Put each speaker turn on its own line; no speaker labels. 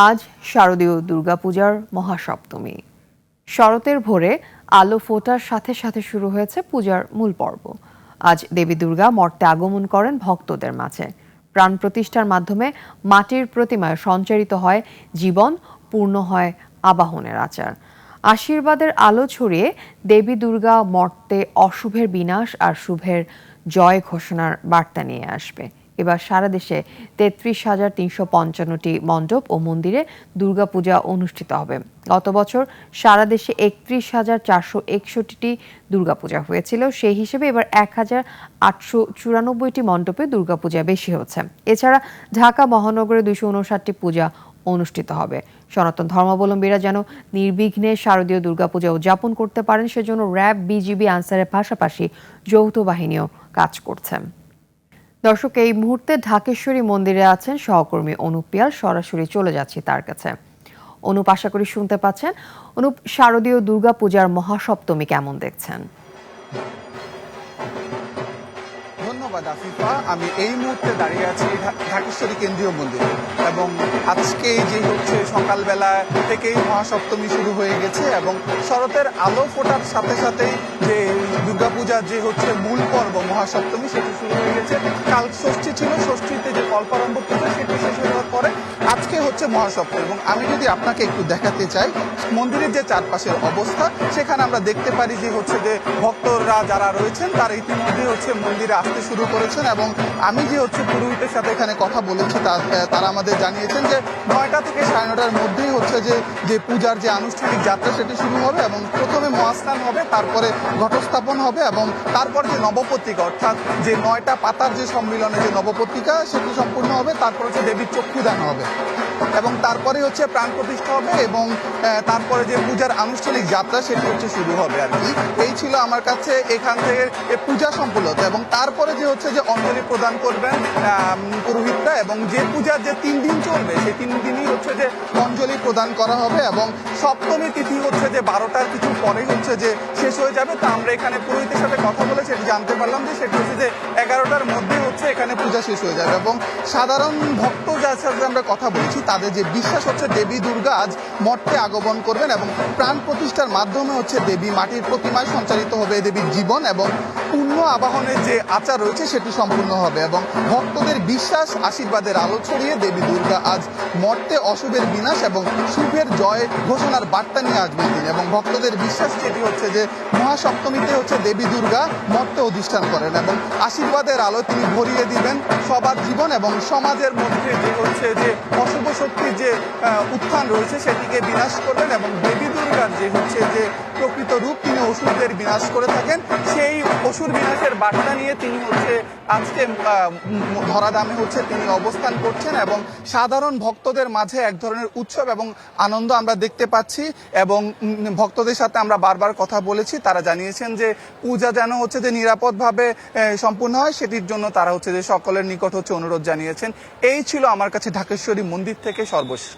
আজ শারদীয় দুর্গাপূজার মহাসপ্তমী। শরতের ভোরে আলো ফোটার সাথে সাথে শুরু হয়েছে পূজার মূল পর্ব। আজ দেবী দুর্গা মর্তে আগমন করেন ভক্তদের মাঝে। প্রাণ প্রতিষ্ঠার মাধ্যমে মাটির প্রতিমায় সঞ্চারিত হয় জীবন, পূর্ণ হয় আবাহনের আচার। আশীর্বাদের আলো ছড়িয়ে দেবী দুর্গা মর্তে অশুভের বিনাশ আর শুভের জয় ঘোষণার বার্তা নিয়ে আসবে। এবার সারা দেশে ৩৩,৩৫৫টি মণ্ডপ ও মন্দিরে দুর্গাপূজা অনুষ্ঠিত হবে। গত বছর সারা দেশে ৩১,৪৬১টি দুর্গাপূজা হয়েছিল। সেই হিসেবে এবার ১,৮৯৪টি মণ্ডপে দুর্গাপূজা বেশি হচ্ছে। এছাড়া ঢাকা মহানগরে ২৫৯টি পূজা অনুষ্ঠিত হবে। সনাতন ধর্মাবলম্বীরা যেন নির্বিঘ্নে শারদীয় দুর্গাপূজা উদযাপন করতে পারেন, সেজন্য র্যাব, বিজিবি, আনসারের পাশাপাশি যৌথ বাহিনীও কাজ করছে। দর্শক, এই মুহূর্তে ঢাকেশ্বরী মন্দিরে আছেন সহকর্মী অনুপ পিয়াল। সরাসরি চলে যাচ্ছি তার কাছে। অনুপ, আশা করি শুনতে পাচ্ছেন। অনুপ, শারদীয় দুর্গাপূজার মহাসপ্তমী কেমন দেখছেন?
ধন্যবাদ আফিফা। আমি এই মুহূর্তে দাঁড়িয়ে আছি ঢাকেশ্বরী কেন্দ্রীয় মন্দিরে এবং আজকে যে হচ্ছে সকালবেলা থেকেই মহাসপ্তমী শুরু হয়ে গেছে এবং শরতের আলো ফোটার সাথে সাথেই যে দুর্গাপূজার যে হচ্ছে মূল পর্ব মহাসপ্তমী সেটি শুরু হয়ে গেছে। কাল ষষ্ঠী ছিল, ষষ্ঠীতে যে কল্পারম্ভ পূজা সেটি শেষ হয়ে যাওয়ার পরে আজকে হচ্ছে মহাসপ্তমী। এবং আমি যদি আপনাকে একটু দেখাতে চাই মন্দিরের যে চারপাশের অবস্থা, সেখানে আমরা দেখতে পারি যে হচ্ছে যে ভক্তরা যারা রয়েছেন তারা ইতিমধ্যে হচ্ছে মন্দিরে আসতে শুরু করেছেন এবং আমি যে হচ্ছে পুরোহিতের সাথে এখানে কথা বলেছি তারা আমাদের জানিয়েছেন যে ৯টা থেকে ৯:৩০টার মধ্যেই হচ্ছে যে পূজার যে আনুষ্ঠানিক যাত্রা সেটি শুরু হবে এবং প্রথমে মহাস্নান হবে, তারপরে ঘটস্থাপন হবে এবং তারপর যে নবপত্রিকা অর্থাৎ যে ৯টা পাতার যে সম্মিলনে যে নবপত্রিকা সেটি সম্পূর্ণ হবে। তারপর হচ্ছে দেবীর চক্ষুদান হবে এবং তারপরে হচ্ছে প্রাণ প্রতিষ্ঠা হবে এবং তারপরে যে পূজার আনুষ্ঠানিক যাত্রা সেটি হচ্ছে শুরু হবে আর কি। এই ছিল আমার কাছে এখান থেকে পূজা সম্পূর্ণতা এবং তারপরে যে হচ্ছে যে অঞ্জলি প্রদান করবেন পুরোহিতরা এবং যে পূজার যে ৩ দিন চলবে সেই ৩ দিনই হচ্ছে যে অঞ্জলি প্রদান করা হবে এবং সপ্তমী তিথি হচ্ছে যে ১২টার কিছু পরেই হচ্ছে যে শেষ হয়ে যাবে। তা আমরা এখানে পুরোহিতের সাথে কথা বলে সেটি জানতে পারলাম যে সেটি হচ্ছে যে ১১টার মধ্যে হচ্ছে এখানে পূজা শেষ হয়ে যাবে এবং সাধারণ ভক্ত যার সাথে আমরা কথা বলছি তাদের যে বিশ্বাস হচ্ছে দেবী দুর্গা আজ মর্তে আগমন করবেন এবং প্রাণ প্রতিষ্ঠার মাধ্যমে হচ্ছে দেবী মাটির প্রতিমায় সঞ্চারিত হবে দেবীর জীবন এবং পূর্ণ আবাহনের যে আচার রয়েছে সেটি সম্পূর্ণ হবে এবং ভক্তদের বিশ্বাস, আশীর্বাদের আলো ছড়িয়ে দেবী দুর্গা আজ মর্তে অশুভের বিনাশ এবং শুভের জয় ঘোষণার বার্তা নিয়ে আসবেন তিনি এবং ভক্তদের বিশ্বাস যেটি হচ্ছে যে মহাসপ্তমীতে হচ্ছে দেবী দুর্গা মর্তে অধিষ্ঠান করেন এবং আশীর্বাদের আলো তিনি ভরিয়ে দিবেন সবার জীবন এবং সমাজের মধ্যে যে হচ্ছে যে অশুভ শক্তির যে উত্থান রয়েছে সেটিকে বিনাশ করবেন এবং দেবী দুর্গার যে হচ্ছে যে প্রকৃত রূপ তিনি অসুরদের বিনাশ করে থাকেন, সেই অসুর বিনাশের বার্তা নিয়ে তিনি হচ্ছে আজকে ধরাধামে হচ্ছে তিনি অবস্থান করছেন এবং সাধারণ ভক্তদের মাঝে এক ধরনের উৎসব এবং আনন্দ আমরা দেখতে পাচ্ছি এবং ভক্তদের সাথে আমরা বারবার কথা বলেছি, তারা জানিয়েছেন যে পূজা যেন হচ্ছে যে নিরাপদভাবে সম্পূর্ণ হয় সেটির জন্য তারা হচ্ছে যে সকলের নিকট হচ্ছে অনুরোধ জানিয়েছেন। এই ছিল আমার কাছে ঢাকেশ্বরী মন্দির থেকে সর্বশেষ।